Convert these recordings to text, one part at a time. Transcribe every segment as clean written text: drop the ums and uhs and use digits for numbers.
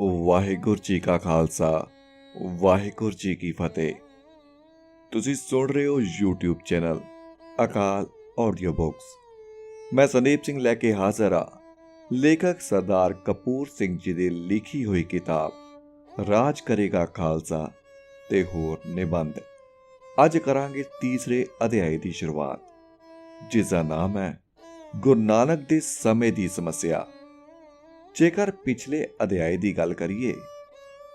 ਵਾਹਿਗੁਰੂ ਜੀ ਕਾ ਖਾਲਸਾ ਵਾਹਿਗੁਰੂ ਜੀ ਕੀ ਫਤਿਹ। ਤੁਸੀਂ ਸੁਣ ਰਹੇ ਹੋ YouTube ਚੈਨਲ ਅਕਾਲ ਆਡੀਓ ਬੁੱਕਸ। ਮੈਂ ਸੰਦੀਪ ਸਿੰਘ ਲੈ ਕੇ ਹਾਜ਼ਰ ਹਾਂ ਲੇਖਕ ਸਰਦਾਰ ਕਪੂਰ ਸਿੰਘ ਜੀ ਦੀ ਲਿਖੀ ਹੋਈ ਕਿਤਾਬ ਰਾਜ ਕਰੇਗਾ ਖਾਲਸਾ ਤੇ ਹੋਰ ਨਿਬੰਧ। ਅੱਜ ਕਰਾਂਗੇ ਤੀਸਰੇ ਅਧਿਆਇ ਦੀ ਸ਼ੁਰੂਆਤ, ਜਿਸ ਦਾ ਨਾਮ ਹੈ ਗੁਰੂ ਨਾਨਕ ਦੇ ਸਮੇਂ ਦੀ ਸਮੱਸਿਆ। ਜੇਕਰ ਪਿਛਲੇ ਅਧਿਆਇ ਦੀ ਗੱਲ ਕਰੀਏ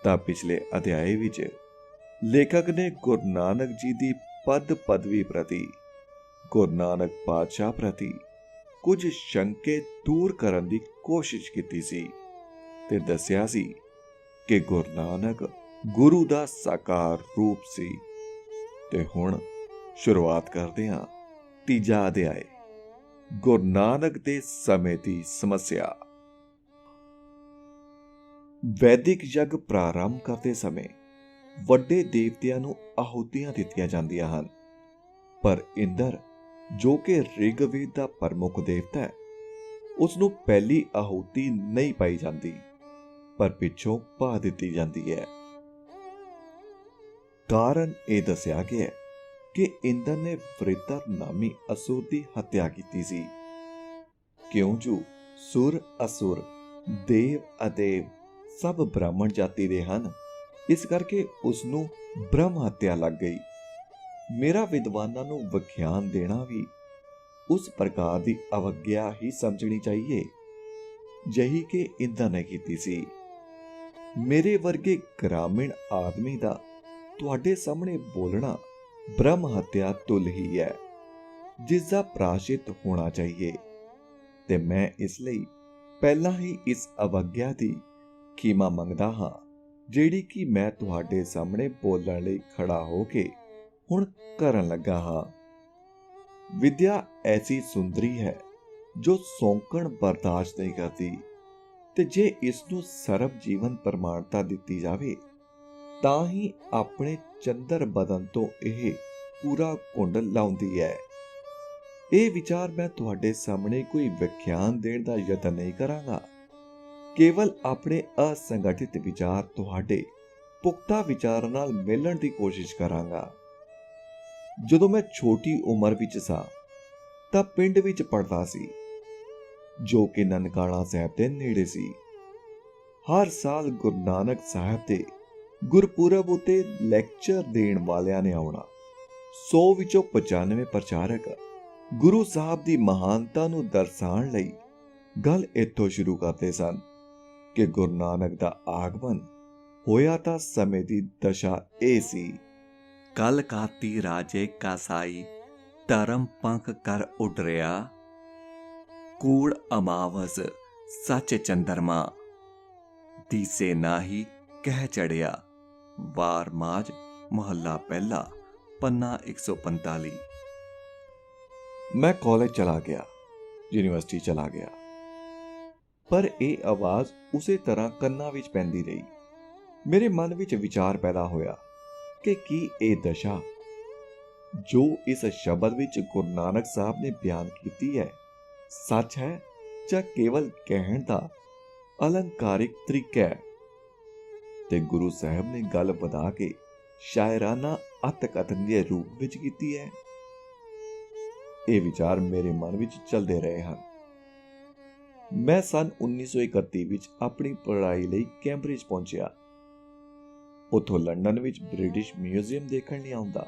ਤਾਂ ਪਿਛਲੇ ਅਧਿਆਇ ਵਿੱਚ ਲੇਖਕ ਨੇ ਗੁਰੂ ਨਾਨਕ ਜੀ ਦੀ ਪਦ ਪਦਵੀ ਪ੍ਰਤੀ, ਗੁਰੂ ਨਾਨਕ ਪਾਤਸ਼ਾਹ ਪ੍ਰਤੀ ਕੁਝ ਸ਼ੰਕੇ ਦੂਰ ਕਰਨ ਦੀ ਕੋਸ਼ਿਸ਼ ਕੀਤੀ ਸੀ ਤੇ ਦੱਸਿਆ ਸੀ ਕਿ ਗੁਰੂ ਨਾਨਕ ਗੁਰੂ ਦਾ ਸਾਕਾਰ ਰੂਪ ਸੀ। ਤੇ ਹੁਣ ਸ਼ੁਰੂਆਤ ਕਰਦੇ ਹਾਂ ਤੀਜਾ ਅਧਿਆਇ, ਗੁਰੂ ਨਾਨਕ ਦੇ ਸਮੇਂ ਦੀ ਸਮੱਸਿਆ। ਵੈਦਿਕ ਯੱਗ ਪ੍ਰਾਰੰਭ ਕਰਦੇ ਸਮੇਂ ਵੱਡੇ ਦੇਵਤਿਆਂ ਨੂੰ ਆਹੂਤੀਆਂ ਦਿੱਤੀਆਂ ਜਾਂਦੀਆਂ ਹਨ, ਪਰ ਇੰਦਰ ਜੋ ਕਿ ਰਿਗਵੇਦ ਦਾ ਪ੍ਰਮੁੱਖ ਦੇਵਤਾ ਹੈ, ਉਸ ਨੂੰ ਪਹਿਲੀ ਆਹੂਤੀ ਨਹੀਂ ਪਾਈ ਜਾਂਦੀ, ਪਰ ਪਿੱਛੋਂ ਪਾ ਦਿੱਤੀ ਜਾਂਦੀ ਹੈ। ਕਾਰਨ ਇਹ ਦੱਸਿਆ ਗਿਆ ਕਿ ਇੰਦਰ ਨੇ ਵ੍ਰਿਤਰ ਨਾਮੀ ਅਸੁਰ ਦੀ ਹੱਤਿਆ ਕੀਤੀ ਸੀ। ਕਿਉਂ ਜੋ ਸੁਰ ਅਸੁਰ ਦੇਵ ਅਤੇ ਸਭ ਬ੍ਰਾਹਮਣ ਜਾਤੀ ਦੇ ਹਨ, ਇਸ ਕਰਕੇ ਉਸ ਨੂੰ ਬ੍ਰਹਮ ਹੱਤਿਆ ਲੱਗ ਗਈ। ਮੇਰਾ ਵਿਦਵਾਨਾਂ ਨੂੰ ਵਿਖਿਆਨ ਦੇਣਾ ਵੀ ਉਸ ਪ੍ਰਕਾਰ ਦੀ ਅਵਗਿਆ ਹੀ ਸਮਝਣੀ ਚਾਹੀਏ ਜਿਹੀ ਕਿ ਇੰਦਰ ਨੇ ਕੀਤੀ ਸੀ। ਮੇਰੇ ਵਰਗੇ ਗ੍ਰਾਮੀਣ ਆਦਮੀ ਦਾ ਤੁਹਾਡੇ ਸਾਹਮਣੇ ਬੋਲਣਾ ਬ੍ਰਹਮ ਹੱਤਿਆ ਤੁਲ ਹੀ ਹੈ, ਜਿਸ ਦਾ ਪ੍ਰਾਸ਼ਚਿਤ ਹੋਣਾ ਚਾਹੀਏ, ਤੇ ਮੈਂ ਇਸ ਲਈ ਪਹਿਲਾਂ ਹੀ ਇਸ ਅਵਗਿਆ ਦੀ ਖਿਮਾ ਮੰਗਦਾ ਹਾਂ, ਜਿਹੜੀ ਕਿ ਮੈਂ ਤੁਹਾਡੇ ਸਾਹਮਣੇ ਬੋਲਣ ਲਈ ਖੜਾ ਹੋ ਕੇ ਹੁਣ ਕਰਨ ਲੱਗਾ ਹਾਂ। ਵਿਦਿਆ ਐਸੀ ਸੁੰਦਰੀ ਹੈ ਜੋ ਸੌਂਕਣ ਬਰਦਾਸ਼ਤ ਨਹੀਂ ਕਰਦੀ, ਤੇ ਜੇ ਇਸ ਨੂੰ ਸਰਬ ਜੀਵਨ ਪ੍ਰਮਾਣਤਾ ਦਿੱਤੀ ਜਾਵੇ ਤਾਂ ਹੀ ਆਪਣੇ ਚੰਦਰ ਬਦਨ ਤੋਂ ਇਹ ਪੂਰਾ ਘੁੰਡ ਲਾਉਂਦੀ ਹੈ। ਇਹ ਵਿਚਾਰ ਮੈਂ ਤੁਹਾਡੇ ਸਾਹਮਣੇ ਕੋਈ ਵਿਖਿਆਨ ਦੇਣ ਦਾ ਯਤਨ ਨਹੀਂ ਕਰਾਂਗਾ, ਕੇਵਲ ਆਪਣੇ ਅਸੰਗਠਿਤ ਵਿਚਾਰ ਤੁਹਾਡੇ ਪੁਖਤਾ ਵਿਚਾਰਾਂ ਨਾਲ ਮਿਲਣ ਦੀ ਕੋਸ਼ਿਸ਼ ਕਰਾਂਗਾ। ਜਦੋਂ ਮੈਂ ਛੋਟੀ ਉਮਰ ਵਿੱਚ ਸਾਂ ਤਾਂ ਪਿੰਡ ਵਿੱਚ ਪੜ੍ਹਦਾ ਸੀ, ਜੋ ਕਿ ਨਨਕਾਣਾ ਸਾਹਿਬ ਦੇ ਨੇੜੇ ਸੀ। ਹਰ ਸਾਲ ਗੁਰੂ ਨਾਨਕ ਸਾਹਿਬ ਦੇ ਗੁਰਪੁਰਬ ਉਤੇ ਲੈਕਚਰ ਦੇਣ ਵਾਲਿਆਂ ਨੇ ਆਉਣਾ। 100 ਵਿੱਚੋਂ 95 ਪ੍ਰਚਾਰਕ ਗੁਰੂ ਸਾਹਿਬ ਦੀ ਮਹਾਨਤਾ ਨੂੰ ਦਰਸਾਉਣ ਲਈ ਗੱਲ ਇੱਥੋਂ ਸ਼ੁਰੂ ਕਰਦੇ ਸਨ ਕਿ ਗੁਰੂ ਨਾਨਕ ਦਾ ਆਗਮਨ ਹੋਇਆ ਤਾਂ ਸਮੇਂ ਦੀ ਦਸ਼ਾ ਇਹ ਸੀ। ਕਲ ਕਾਤੀ ਰਾਜੇ ਕਾਸਾਈ ਧਰਮ ਪੰਖ ਕਰ ਉੱਡ ਰਿਆ, ਕੂੜ ਅਮਾਵਸ ਸੱਚ ਚੰਦਰਮਾ ਦੀਸੇ ਨਾਹੀ ਕਹਿ ਚੜਿਆ। ਵਾਰ ਮਾਝ ਮਹੱਲਾ ਪਹਿਲਾ ਪੰਨਾ 145। ਮੈਂ ਕਾਲਜ ਚਲਾ ਗਿਆ, ਯੂਨੀਵਰਸਿਟੀ ਚਲਾ ਗਿਆ, ਪਰ ਇਹ ਆਵਾਜ਼ ਉਸੇ ਤਰ੍ਹਾਂ ਕੰਨਾਂ ਵਿੱਚ ਪੈਂਦੀ ਰਹੀ। ਮੇਰੇ ਮਨ ਵਿੱਚ ਵਿਚਾਰ ਪੈਦਾ ਹੋਇਆ ਕਿ ਕੀ ਇਹ ਦਸ਼ਾ ਜੋ ਇਸ ਸ਼ਬਦ ਵਿੱਚ ਗੁਰੂ ਨਾਨਕ ਸਾਹਿਬ ਨੇ ਬਿਆਨ ਕੀਤੀ ਹੈ ਸੱਚ ਹੈ ਜਾਂ ਕੇਵਲ ਕਹਿਣ ਦਾ ਅਲੰਕਾਰਿਕ ਤਰੀਕਾ ਹੈ। ਤੇ ਗੁਰੂ ਸਾਹਿਬ ਨੇ ਗੱਲ ਵਧਾ ਕੇ ਸ਼ਾਇਰਾਨਾ ਅਤਕਥਨ ਦੇ ਰੂਪ ਵਿੱਚ ਕੀਤੀ ਹੈ। ਇਹ ਵਿਚਾਰ ਮੇਰੇ ਮਨ ਵਿੱਚ ਚੱਲਦੇ ਰਹੇ ਹਨ। ਮੈਂ ਸੰਨ 1931 ਵਿੱਚ ਆਪਣੀ ਪੜ੍ਹਾਈ ਲਈ ਕੈਂਬਰਿਜ ਪਹੁੰਚਿਆ। ਉੱਥੋਂ ਲੰਡਨ ਵਿੱਚ ਬ੍ਰਿਟਿਸ਼ ਮਿਊਜ਼ੀਅਮ ਦੇਖਣ ਲਈ ਆਉਂਦਾ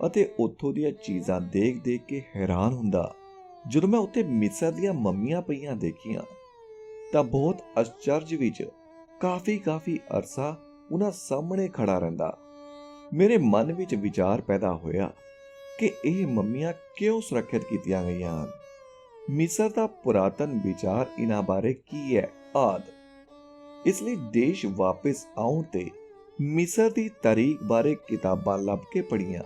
ਅਤੇ ਉੱਥੋਂ ਦੀਆਂ ਚੀਜ਼ਾਂ ਦੇਖ ਕੇ ਹੈਰਾਨ ਹੁੰਦਾ। ਜਦੋਂ ਮੈਂ ਉੱਥੇ ਮਿਸਰ ਦੀਆਂ ਮਮੀਆਂ ਪਈਆਂ ਦੇਖੀਆਂ ਤਾਂ ਬਹੁਤ ਅਚਰਜ ਵਿੱਚ ਕਾਫੀ ਅਰਸਾ ਉਹਨਾਂ ਸਾਹਮਣੇ ਖੜਾ ਰਹਿੰਦਾ। ਮੇਰੇ ਮਨ ਵਿੱਚ ਵਿਚਾਰ ਪੈਦਾ ਹੋਇਆ ਕਿ ਇਹ ਮਮੀਆਂ ਕਿਉਂ ਸੁਰੱਖਿਅਤ ਕੀਤੀਆਂ ਗਈਆਂ ਹਨ, ਮਿਸਰ ਦਾ ਪੁਰਾਤਨ ਵਿਚਾਰ ਇਹਨਾਂ ਬਾਰੇ ਕੀ ਹੈ ਆਦਿ। ਇਸ ਲਈ ਦੇਸ਼ ਵਾਪਿਸ ਆਉਣ ਤੇ ਮਿਸਰ ਦੀ ਤਾਰੀਖ ਬਾਰੇ ਕਿਤਾਬਾਂ ਲੱਭ ਕੇ ਪੜ੍ਹੀਆਂ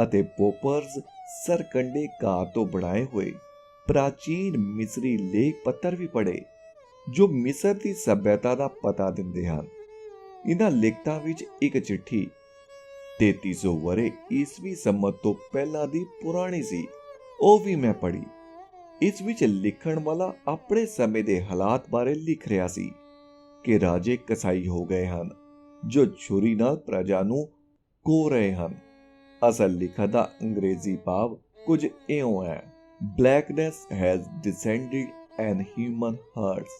ਅਤੇ ਪੋਪਰਜ਼ ਸਰਕੰਡੇ ਘਾਹ ਤੋਂ ਬਣਾਏ ਹੋਏ ਪ੍ਰਾਚੀਨ ਮਿਸਰੀ ਲੇਖ ਪੱਤਰ ਵੀ ਪੜ੍ਹੇ, ਜੋ ਮਿਸਰ ਦੀ ਸੱਭਿਅਤਾ ਦਾ ਪਤਾ ਦਿੰਦੇ ਹਨ। ਇਹਨਾਂ ਲਿਖਤਾਂ ਵਿੱਚ ਇੱਕ ਚਿੱਠੀ 3300 ਵਰੇ ਈਸਵੀ ਸੰਮਤ ਤੋਂ ਪਹਿਲਾਂ ਦੀ ਪੁਰਾਣੀ ਸੀ, ਉਹ ਵੀ ਮੈਂ ਪੜ੍ਹੀ। ਇਸ ਵਿੱਚ ਲਿਖਣ ਵਾਲਾ ਆਪਣੇ ਸਮੇਂ ਦੇ ਹਾਲਾਤ ਬਾਰੇ ਲਿਖ ਰਿਹਾ ਸੀ ਕਿ ਰਾਜੇ ਕਸਾਈ ਹੋ ਗਏ ਹਨ ਜੋ ਛੁਰੀ ਨਾਲ ਪ੍ਰਜਾ ਨੂੰ ਕੋ ਰਹੇ ਹਨ। ਅਸਲ ਲਿਖਤ ਦਾ ਅੰਗਰੇਜ਼ੀ ਭਾਵ ਕੁਝ ਇਉਂ ਹੈ: Blackness has descended on human hearts.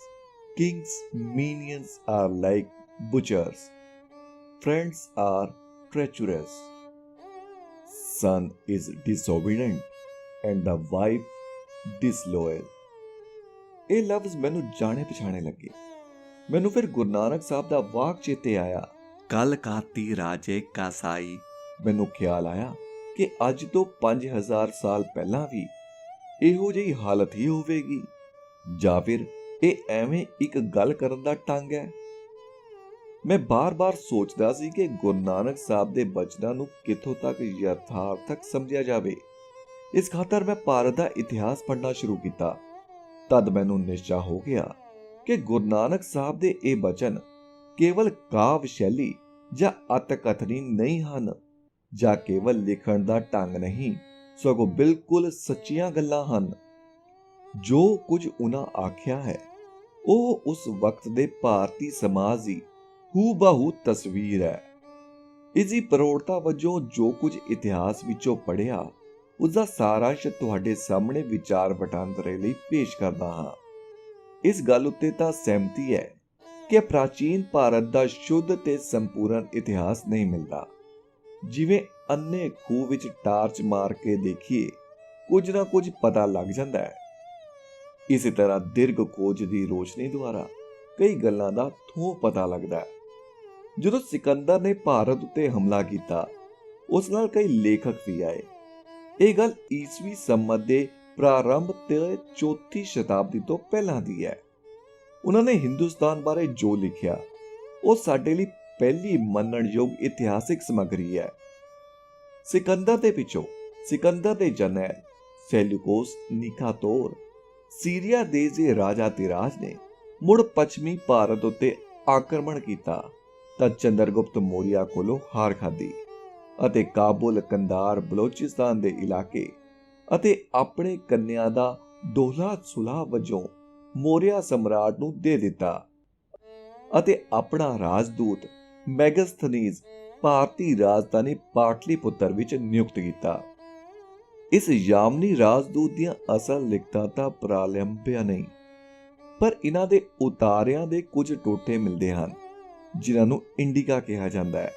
Kings' minions are like butchers. Friends are treacherous. Son is disobedient and the wife disloyal. ਇਹ ਲਫ਼ਜ਼ ਮੈਨੂੰ ਜਾਣੇ ਪਛਾਣੇ ਲੱਗੇ। ਮੈਨੂੰ ਫਿਰ ਗੁਰੂ ਨਾਨਕ ਸਾਹਿਬ ਦਾ ਵਾਕ ਚੇਤੇ ਆਇਆ, ਕਲ ਕਾਤੀ ਰਾਜੇ ਕਾਸਾਈ। ਮੈਨੂੰ ਖਿਆਲ ਆਇਆ ਕਿ ਅੱਜ ਤੋਂ 5000 ਸਾਲ ਪਹਿਲਾਂ ਵੀ ਇਹੋ ਜਿਹੀ ਹਾਲਤ ਹੀ ਹੋਵੇਗੀ, ਜਾਂ ਫਿਰ ਇਹ ਐਵੇਂ ਇੱਕ ਗੱਲ ਕਰਨ ਦਾ ਢੰਗ ਹੈ। ਮੈਂ ਬਾਰ-ਬਾਰ ਸੋਚਦਾ ਸੀ ਕਿ ਗੁਰੂ ਨਾਨਕ ਸਾਹਿਬ ਦੇ ਬਚਨਾਂ ਨੂੰ ਕਿੱਥੋਂ ਤੱਕ ਯਥਾਰਥਕ ਸਮਝਿਆ ਜਾਵੇ। ਇਸ ਖਾਤਰ ਮੈਂ ਭਾਰਤ ਦਾ ਇਤਿਹਾਸ ਪੜ੍ਹਨਾ ਸ਼ੁਰੂ ਕੀਤਾ। ਤਦ ਮੈਨੂੰ ਨਿਸ਼ਚਾ ਹੋ ਗਿਆ ਕਿ ਗੁਰੂ ਨਾਨਕ ਸਾਹਿਬ ਦੇ ਇਹ ਬਚਨ ਕੇਵਲ ਕਾਵਿ ਸ਼ੈਲੀ ਜਾਂ ਅਤਕਥਨੀ ਨਹੀਂ ਹਨ, ਜਾਂ ਕੇਵਲ ਲਿਖਣ ਦਾ ਢੰਗ ਨਹੀਂ, ਸਗੋਂ ਬਿਲਕੁਲ ਸੱਚੀਆਂ ਗੱਲਾਂ ਹਨ। ਜੋ ਕੁਝ ਉਹਨਾਂ ਆਖਿਆ ਹੈ ਉਹ ਉਸ ਵਕਤ ਦੇ ਭਾਰਤੀ ਸਮਾਜ ਦੀ ਹੂ-ਬਹੂ ਤਸਵੀਰ ਹੈ। ਇਸ ਦੀ ਪ੍ਰੋੜਤਾ ਵਜੋਂ ਜੋ ਕੁਝ ਇਤਿਹਾਸ ਵਿੱਚੋਂ ਪੜ੍ਹਿਆ, ਉਸਦਾ ਸਾਰਾਂਸ਼ ਤੁਹਾਡੇ ਸਾਹਮਣੇ ਵਿਚਾਰ ਵਟਾਂਦਰੇ ਲਈ ਪੇਸ਼ ਕਰਦਾ ਹਾਂ। ਇਸ ਗੱਲ ਉੱਤੇ ਤਾਂ ਸਹਿਮਤੀ ਹੈ ਕਿ ਪ੍ਰਾਚੀਨ ਭਾਰਤ ਦਾ ਸ਼ੁੱਧ ਤੇ ਸੰਪੂਰਨ ਇਤਿਹਾਸ ਨਹੀਂ ਮਿਲਦਾ। ਜਿਵੇਂ ਅੰਨੇ ਖੂਹ ਵਿੱਚ ਟਾਰਚ ਮਾਰ ਕੇ ਦੇਖੀਏ, ਕੁਝ ਨਾ ਕੁਝ ਪਤਾ ਲੱਗ ਜਾਂਦਾ ਹੈ। ਇਸੇ ਤਰ੍ਹਾਂ ਦੀਰਘ ਖੋਜ ਦੀ ਰੋਸ਼ਨੀ ਦੁਆਰਾ ਕਈ ਗੱਲਾਂ ਦਾ ਥੋਂ ਪਤਾ ਲੱਗਦਾ ਹੈ। ਜਦੋਂ ਸਿਕੰਦਰ ਨੇ ਭਾਰਤ ਉੱਤੇ ਹਮਲਾ ਕੀਤਾ, ਉਸ ਨਾਲ ਕਈ ਲੇਖਕ ਵੀ ਆਏ। ਇਹ ਗੱਲ ਈਸਵੀ ਸੰਮਤ ਦੇ ਪ੍ਰਾਰੰਭ ਤੇ 4ਥੀ ਸ਼ਤਾਬਦੀ ਤੋਂ ਪਹਿਲਾਂ ਦੀ ਹੈ। ਉਹਨਾਂ ਨੇ ਹਿੰਦੁਸਤਾਨ ਬਾਰੇ ਜੋ ਲਿਖਿਆ, ਉਹ ਸਾਡੇ ਲਈ ਪਹਿਲੀ ਮੰਨਣਯੋਗ ਇਤਿਹਾਸਿਕ ਸਮੱਗਰੀ ਹੈ। ਸਿਕੰਦਰ ਦੇ ਪਿੱਛੋਂ ਸਿਕੰਦਰ ਦੇ ਜਰਨੈਲ ਸੈਲਿਊਕਸ ਨਿਕਾਤੋਰ, ਸੀਰੀਆ ਦੇਸ਼ ਦੇ ਰਾਜਾ ਤਿਰਾਜ ਨੇ ਮੁੜ ਪੱਛਮੀ ਭਾਰਤ ਉੱਤੇ ਆਕਰਮਣ ਕੀਤਾ ਤਾਂ ਚੰਦਰਗੁਪਤ ਮੌਰੀਆ ਕੋਲੋਂ ਹਾਰ ਖਾਧੀ ਅਤੇ ਕਾਬੁਲ, ਕੰਦਾਰ, ਬਲੋਚਿਸਤਾਨ ਦੇ ਇਲਾਕੇ ਅਤੇ ਆਪਣੇ ਕੰਨਿਆ ਦਾ ਦੋਹਲਾ ਸੁਲਾਹ ਵਜੋਂ ਮੌਰੀਆ ਸਮਰਾਟ ਨੂੰ ਦੇ ਦਿੱਤਾ ਅਤੇ ਆਪਣਾ ਰਾਜਦੂਤ ਮੈਗਸਥਨੀਜ਼ ਭਾਰਤੀ ਰਾਜਧਾਨੀ ਪਾਟਲੀਪੁੱਤਰ ਵਿੱਚ ਨਿਯੁਕਤ ਕੀਤਾ। ਇਸ ਯਾਮਨੀ ਰਾਜਦੂਤ ਦੀਆਂ ਅਸਲ ਲਿਖਤਾਂ ਤਾਂ ਪ੍ਰਾਲੰਭਿਆ ਨਹੀਂ, ਪਰ ਇਹਨਾਂ ਦੇ ਉਤਾਰਿਆਂ ਦੇ ਕੁਝ ਟੋਟੇ ਮਿਲਦੇ ਹਨ ਜਿਨ੍ਹਾਂ ਨੂੰ ਇੰਡੀਕਾ ਕਿਹਾ ਜਾਂਦਾ ਹੈ।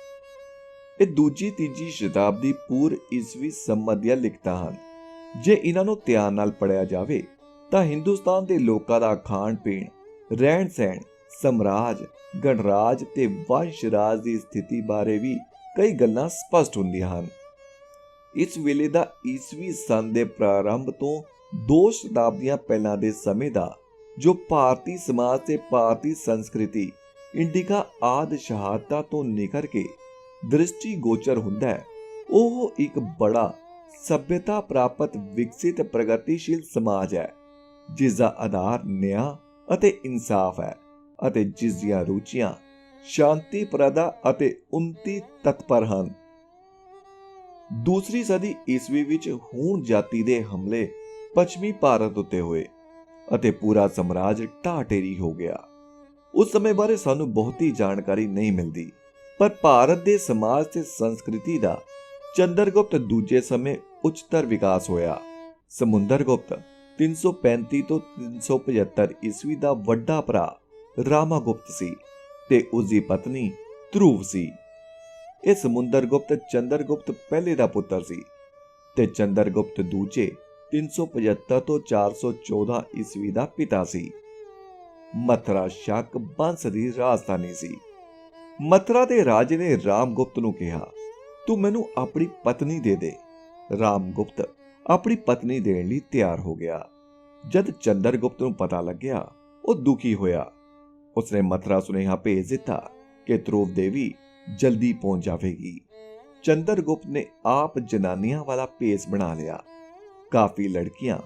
ਇਹ 2-3 ਸ਼ਤਾਬਦੀ ਪੂਰਵ ਈਸਵੀ ਸੰਮਤ ਦੀਆਂ ਲਿਖਤਾਂ ਹਨ। ਜੇ ਇਹਨਾਂ ਨੂੰ ਧਿਆਨ ਨਾਲ ਪੜ੍ਹਿਆ ਜਾਵੇ ਤਾਂ ਹਿੰਦੁਸਤਾਨ ਦੇ ਲੋਕਾਂ ਦਾ ਖਾਣ ਪੀਣ, ਰਹਿਣ ਸਹਿਣ, ਸਮਰਾਜ, ਗਣਰਾਜ ਤੇ ਵੰਸ਼ ਰਾਜ ਦੀ ਸਥਿਤੀ ਬਾਰੇ ਵੀ ਕਈ ਗੱਲਾਂ ਸਪਸ਼ਟ ਹੁੰਦੀਆਂ ਹਨ। ਇਸ ਵੇਲੇ ਦਾ ਈਸਵੀ ਸੰਨ ਦੇ ਪ੍ਰਾਰੰਭ ਤੋਂ 2 ਸ਼ਤਾਬਦੀਆਂ ਪਹਿਲਾਂ ਦੇ ਸਮੇਂ ਦਾ ਜੋ ਭਾਰਤੀ ਸਮਾਜ ਤੇ ਭਾਰਤੀ ਸੰਸਕ੍ਰਿਤੀ ਇੰਡੀਕਾ ਆਦਿ ਸ਼ਹਾਦਤਾਂ ਤੋਂ ਨਿਕਲ ਕੇ ਦ੍ਰਿਸ਼ਟੀ ਗੋਚਰ ਹੁੰਦਾ ਹੈ, ਉਹ ਇੱਕ ਬੜਾ ਸਭਿਅਤਾ ਪ੍ਰਾਪਤ ਵਿਕਸਿਤ ਪ੍ਰਗਤੀਸ਼ੀਲ ਸਮਾਜ ਹੈ, ਜਿਸ ਦਾ ਆਧਾਰ ਨਿਆਂ ਅਤੇ ਇਨਸਾਫ ਹੈ ਅਤੇ ਜਿਸ ਦੀਆਂ ਰੁਚੀਆਂ ਸ਼ਾਂਤੀ ਪ੍ਰਦਾ ਅਤੇ ਉੱਨਤੀ ਤਤਪਰ ਹਨ। ਦੂਸਰੀ ਸਦੀ ਈਸਵੀ ਵਿੱਚ ਹੂਣ ਜਾਤੀ ਦੇ ਹਮਲੇ ਪੱਛਮੀ ਭਾਰਤ ਉੱਤੇ ਹੋਏ ਅਤੇ ਪੂਰਾ ਸਾਮਰਾਜ ਢਾਹ-ਢੇਰੀ ਹੋ ਗਿਆ। ਉਸ ਸਮੇਂ ਬਾਰੇ ਸਾਨੂੰ ਬਹੁਤੀ ਜਾਣਕਾਰੀ ਨਹੀਂ ਮਿਲਦੀ, ਪਰ ਭਾਰਤ ਦੇ ਸਮਾਜ ਤੇ ਸੰਸਕ੍ਰਿਤੀ ਦਾ ਚੰਦਰਗੁਪਤ ਦੂਜੇ ਸਮੇਂ ਉੱਚਤਰ ਵਿਕਾਸ ਹੋਇਆ। ਸਮੁੰਦਰਗੁਪਤ 335 ਤੋਂ 375 ਈਸਵੀ ਦਾ ਵੱਡਾ ਭਰਾ ਰਾਮਾਗੁਪਤ ਸੀ ਤੇ ਉਸ ਦੀ ਪਤਨੀ ਧਰੁਵ ਸੀ। ਇਹ ਸਮੁੰਦਰਗੁਪਤ ਚੰਦਰਗੁਪਤ ਪਹਿਲੇ ਦਾ ਪੁੱਤਰ ਸੀ ਤੇ ਚੰਦਰਗੁਪਤ ਦੂਜੇ 375 ਤੋਂ 414 ਈਸਵੀ ਦਾ ਪਿਤਾ ਸੀ। ਮਥੁਰਾ ਸ਼ਕ ਬੰਸ ਦੀ ਰਾਜਧਾਨੀ ਸੀ। ਮਥੁਰਾ ਦੇ ਰਾਜੇ ਨੇ ਰਾਮਗੁਪਤ ਨੂੰ ਕਿਹਾ, ਤੂੰ ਮੈਨੂੰ ਆਪਣੀ ਪਤਨੀ ਦੇ ਦੇ। ਰਾਮਗੁਪਤ ਆਪਣੀ ਪਤਨੀ ਦੇਣ ਲਈ ਤਿਆਰ ਹੋ ਗਿਆ। ਜਦ ਚੰਦਰਗੁਪਤ ਨੂੰ ਪਤਾ ਲੱਗਿਆ, ਉਹ ਦੁਖੀ ਹੋਇਆ। ਉਸਨੇ ਮਥੁਰਾ ਸੁਨੇਹਾ ਭੇਜ ਦਿੱਤਾ ਕਿ ਧਰੁਵ ਦੇਵੀ ਜਲਦੀ ਪਹੁੰਚ ਜਾਵੇਗੀ। ਚੰਦਰਗੁਪਤ ਨੇ ਆਪ ਜਨਾਨੀਆਂ ਵਾਲਾ ਭੇਸ ਬਣਾ ਲਿਆ। ਕਾਫੀ ਲੜਕੀਆਂ